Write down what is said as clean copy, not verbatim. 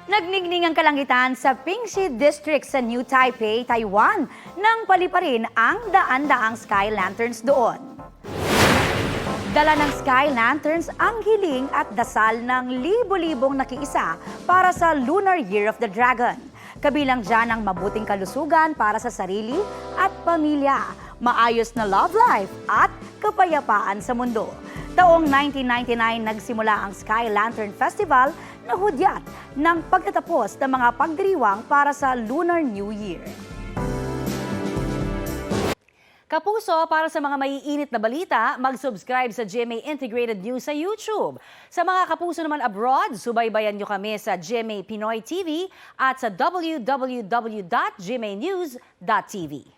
Nagningning ang kalangitan sa Pingxi District sa New Taipei, Taiwan nang paliparin ang daan-daang sky lanterns doon. Dala ng sky lanterns ang hiling at dasal ng libo-libong nakiisa para sa Lunar Year of the Dragon. Kabilang dyan ang mabuting kalusugan para sa sarili at pamilya, maayos na love life at kapayapaan sa mundo. Taong 1999 nagsimula ang Sky Lantern Festival na hudyat ng pagtatapos ng mga pagdiriwang para sa Lunar New Year. Kapuso, para sa mga maiinit na balita, mag-subscribe sa GMA Integrated News sa YouTube. Sa mga kapuso naman abroad, subaybayan nyo kami sa GMA Pinoy TV at sa www.gmanews.tv.